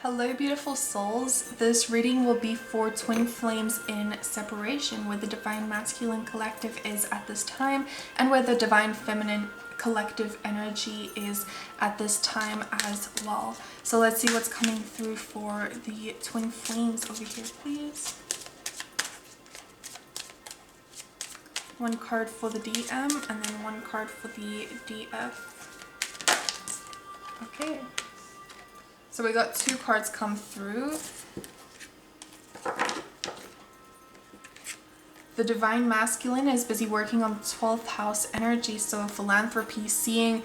Hello beautiful souls, this reading will be for twin flames in separation, where the divine masculine collective is at this time and where the divine feminine collective energy is at this time as well. So let's see what's coming through for the twin flames over here, please. One card for the DM and then one card for the DF. Okay. So we got two cards come through. The divine masculine is busy working on 12th house energy, so philanthropy, seeing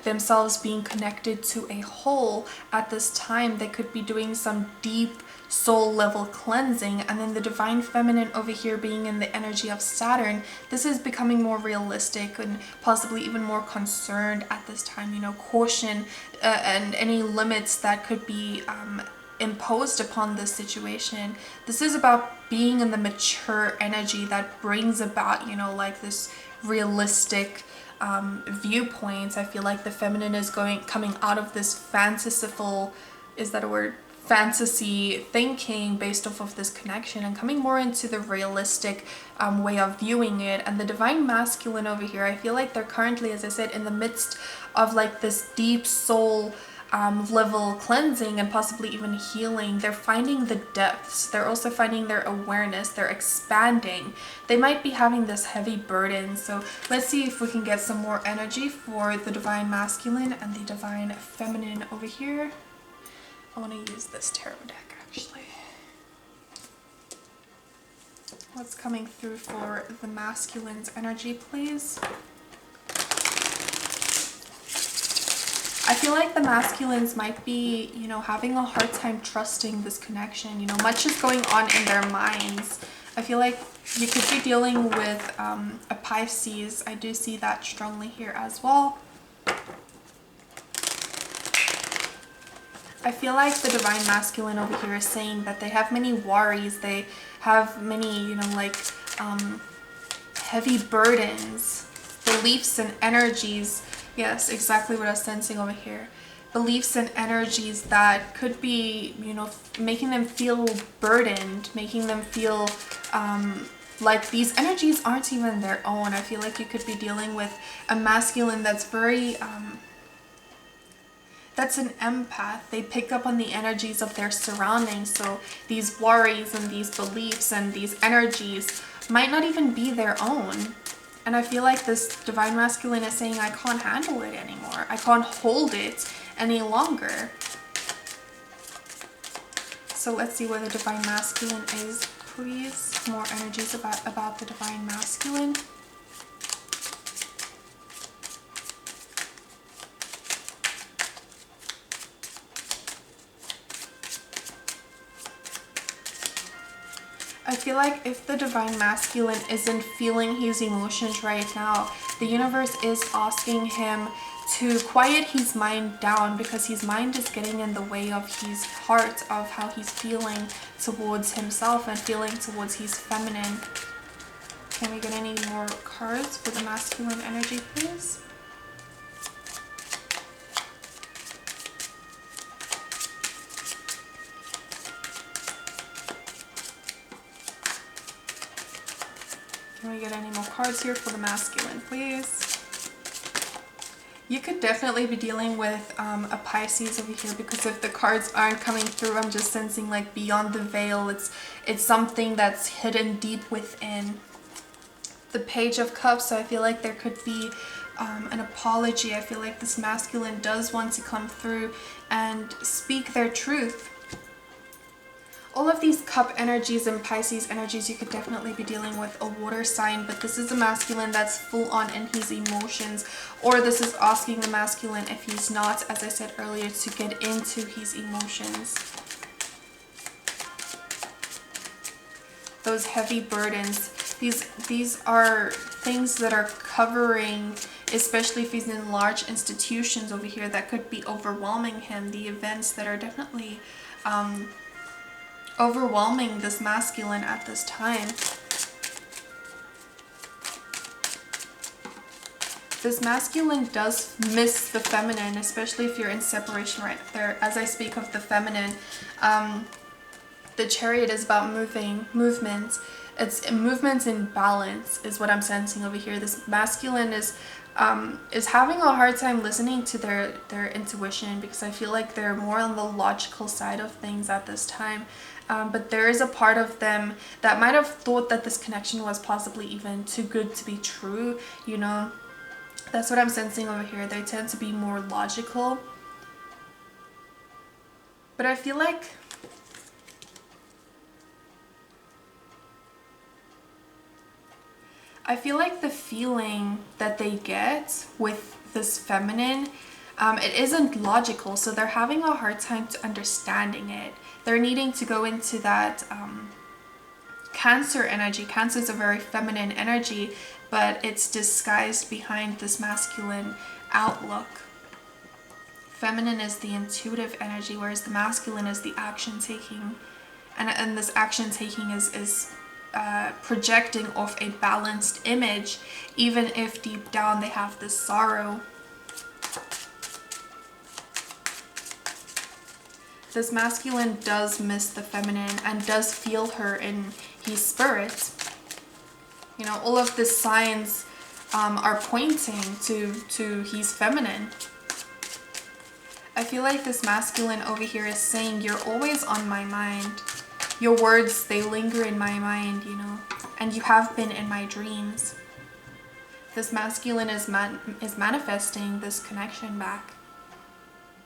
themselves being connected to a whole at this time. They could be doing some deep soul level cleansing. And then the divine feminine over here being in the energy of Saturn, this is becoming more realistic and possibly even more concerned at this time, you know, caution and any limits that could be imposed upon this situation. This is about being in the mature energy that brings about, you know, like this realistic viewpoints. I feel like the feminine is coming out of this fanciful, is that a word? Fantasy thinking based off of this connection and coming more into the realistic way of viewing it. And the divine masculine over here, I feel like they're currently, as I said, in the midst of like this deep soul level cleansing and possibly even healing. They're finding the depths. They're also finding their awareness. They're expanding. They might be having this heavy burden. So let's see if we can get some more energy for the divine masculine and the divine feminine over here. I want to use this tarot deck actually. What's coming through for the masculine's energy, please? I feel like the masculines might be, you know, having a hard time trusting this connection. You know, much is going on in their minds. I feel like you could be dealing with a Pisces. I do see that strongly here as well. I feel like the divine masculine over here is saying that they have many worries. They have many, you know, like heavy burdens, beliefs and energies. Yes, exactly what I was sensing over here. Beliefs and energies that could be, you know, making them feel burdened, making them feel like these energies aren't even their own. I feel like you could be dealing with a masculine that's very, that's an empath. They pick up on the energies of their surroundings. So these worries and these beliefs and these energies might not even be their own. And I feel like this divine masculine is saying, I can't handle it anymore. I can't hold it any longer. So let's see where the divine masculine is, please. More energies about the divine masculine. I feel like if the divine masculine isn't feeling his emotions right now, the universe is asking him to quiet his mind down, because his mind is getting in the way of his heart, of how he's feeling towards himself and feeling towards his feminine. Can we get any more cards for the masculine energy, please? Can we get any more cards here for the masculine, please? You could definitely be dealing with a Pisces over here, because if the cards aren't coming through, I'm just sensing like beyond the veil. It's something that's hidden deep within. The Page of Cups, so I feel like there could be an apology. I feel like this masculine does want to come through and speak their truth. All of these cup energies and Pisces energies, you could definitely be dealing with a water sign, but this is a masculine that's full on in his emotions, or this is asking the masculine, if he's not, as I said earlier, to get into his emotions. Those heavy burdens, these are things that are covering, especially if he's in large institutions over here, that could be overwhelming him. The events that are definitely overwhelming this masculine at this time. This masculine does miss the feminine, especially if you're in separation right there. As I speak of the feminine, the Chariot is about movement. It's movement in balance is what I'm sensing over here. This masculine is having a hard time listening to their intuition, because I feel like they're more on the logical side of things at this time. But there is a part of them that might have thought that this connection was possibly even too good to be true, you know. That's what I'm sensing over here. They tend to be more logical. But I feel like the feeling that they get with this feminine, it isn't logical, so they're having a hard time to understanding it. They're needing to go into that Cancer energy. Cancer is a very feminine energy, but it's disguised behind this masculine outlook. Feminine is the intuitive energy, whereas the masculine is the action taking, and this action taking is projecting off a balanced image, even if deep down they have this sorrow. This masculine does miss the feminine and does feel her in his spirit. You know, all of the signs are pointing to his feminine. I feel like this masculine over here is saying, you're always on my mind. Your words, they linger in my mind, you know, and you have been in my dreams. This masculine is manifesting this connection back,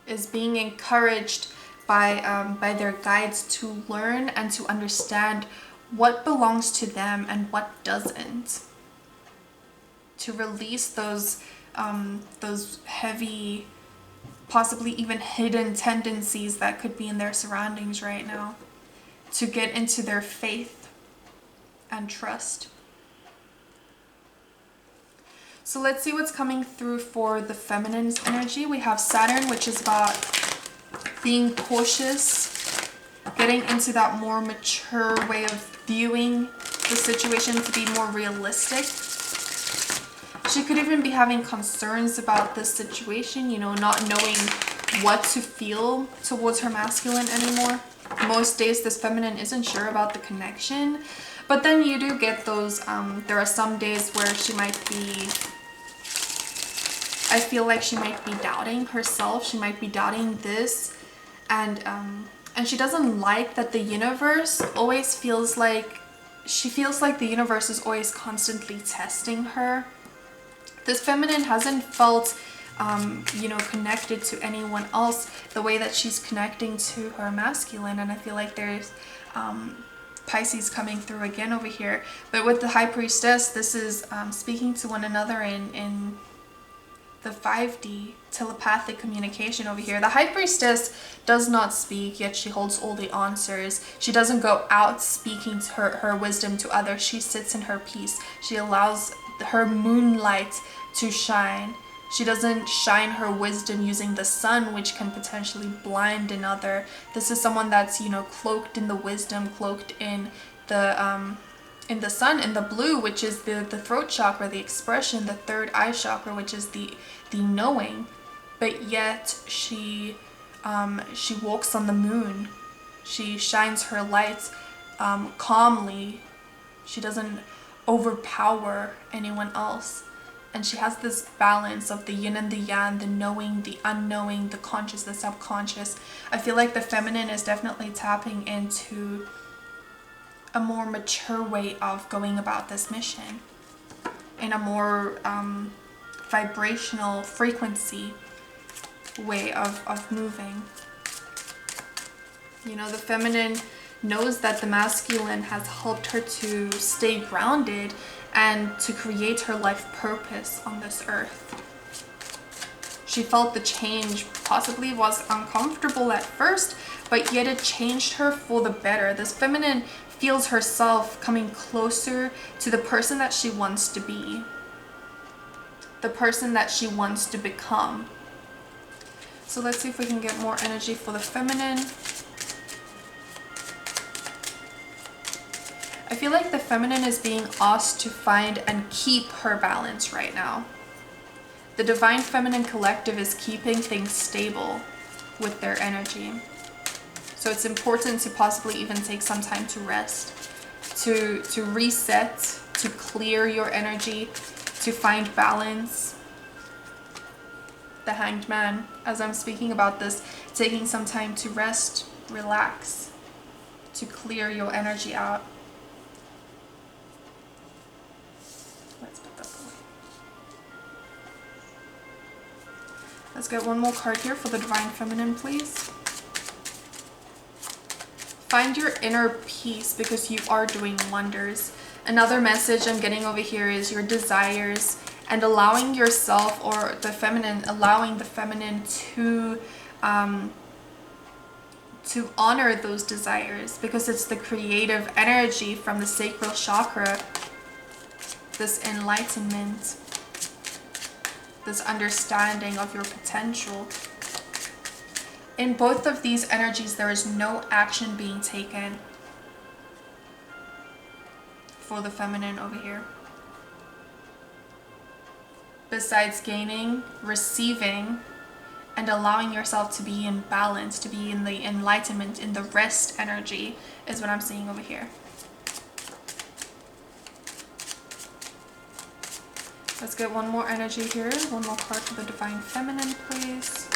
is being encouraged by their guides to learn and to understand what belongs to them and what doesn't. To release those heavy, possibly even hidden tendencies that could be in their surroundings right now. To get into their faith and trust. So let's see what's coming through for the feminine's energy. We have Saturn, which is about being cautious, getting into that more mature way of viewing the situation to be more realistic. She could even be having concerns about this situation, you know, not knowing what to feel towards her masculine anymore. Most days this feminine isn't sure about the connection, but then you do get those, there are some days where she might be, I feel like she might be doubting herself, she might be doubting this, and she doesn't like that the universe always feels like, she feels like the universe is always constantly testing her. This feminine hasn't felt you know, connected to anyone else the way that she's connecting to her masculine, and I feel like there's Pisces coming through again over here. But with the High Priestess, this is speaking to one another in the 5D telepathic communication over here. The High Priestess does not speak, yet she holds all the answers. She doesn't go out speaking to her wisdom to others. She sits in her peace. She allows her moonlight to shine. She doesn't shine her wisdom using the sun, which can potentially blind another. This is someone that's, you know, cloaked in the wisdom, cloaked in the sun, in the blue, which is the throat chakra, the expression, the third eye chakra, which is the knowing. But yet she walks on the moon. She shines her light calmly. She doesn't overpower anyone else. And she has this balance of the yin and the yang, the knowing, the unknowing, the conscious, the subconscious. I feel like the feminine is definitely tapping into a more mature way of going about this mission, in a more vibrational frequency way of moving. You know, the feminine knows that the masculine has helped her to stay grounded and to create her life purpose on this earth. She felt the change possibly was uncomfortable at first, but yet it changed her for the better. This feminine feels herself coming closer to the person that she wants to be, the person that she wants to become. So let's see if we can get more energy for the feminine. I feel like the feminine is being asked to find and keep her balance right now. The divine feminine collective is keeping things stable with their energy. So it's important to possibly even take some time to rest, to reset, to clear your energy, to find balance. The Hanged Man, as I'm speaking about this, taking some time to rest, relax, to clear your energy out. Let's put that away. Let's get one more card here for the divine feminine, please. Find your inner peace because you are doing wonders. Another message I'm getting over here is your desires and allowing yourself, or the feminine, allowing the feminine to honor those desires, because it's the creative energy from the sacral chakra, this enlightenment, this understanding of your potential. In both of these energies, there is no action being taken for the feminine over here. Besides gaining, receiving, and allowing yourself to be in balance, to be in the enlightenment, in the rest energy, is what I'm seeing over here. Let's get one more energy here. One more card for the divine feminine, please.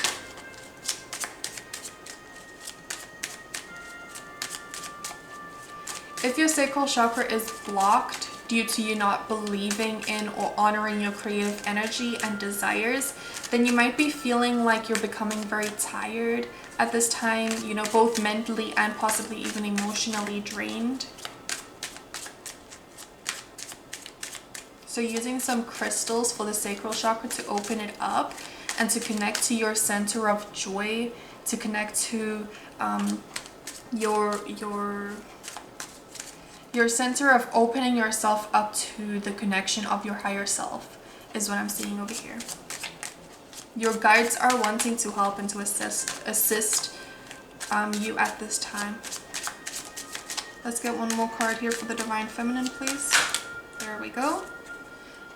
If your sacral chakra is blocked due to you not believing in or honoring your creative energy and desires, then you might be feeling like you're becoming very tired at this time, you know, both mentally and possibly even emotionally drained. So using some crystals for the sacral chakra to open it up and to connect to your center of joy, to connect to your center of opening yourself up to the connection of your higher self, is what I'm seeing over here. Your guides are wanting to help and to assist you at this time. Let's get one more card here for the divine feminine, please. There we go.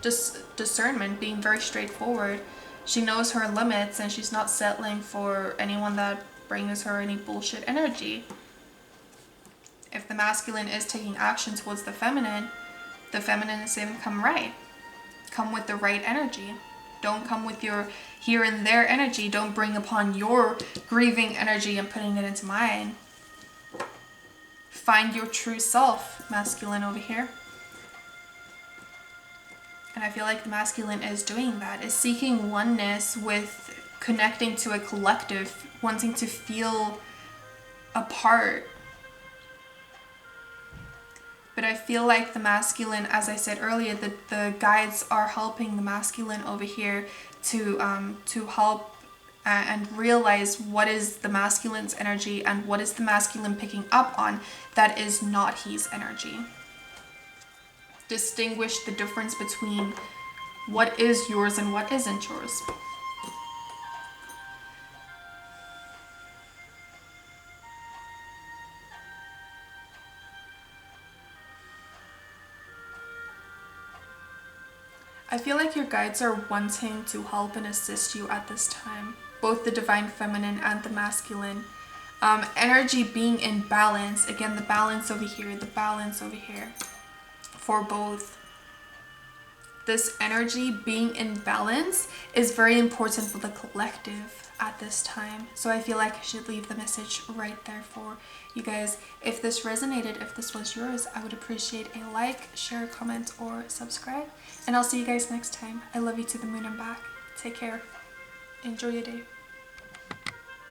Just discernment, being very straightforward. She knows her limits and she's not settling for anyone that brings her any bullshit energy. If the masculine is taking action towards the feminine is saying, come right. Come with the right energy. Don't come with your here and there energy. Don't bring upon your grieving energy and putting it into mine. Find your true self, masculine over here. And I feel like the masculine is doing that, is seeking oneness with connecting to a collective, wanting to feel a part. But I feel like the masculine, as I said earlier, the guides are helping the masculine over here to help and realize what is the masculine's energy and what is the masculine picking up on that is not his energy. Distinguish the difference between what is yours and what isn't yours. I feel like your guides are wanting to help and assist you at this time, both the divine feminine and the masculine. Energy being in balance, again, the balance over here, the balance over here for both. This energy being in balance is very important for the collective at this time. So I feel like I should leave the message right there for you guys. If this resonated, if this was yours, I would appreciate a like, share, comment, or subscribe. And I'll see you guys next time. I love you to the moon and back. Take care. Enjoy your day.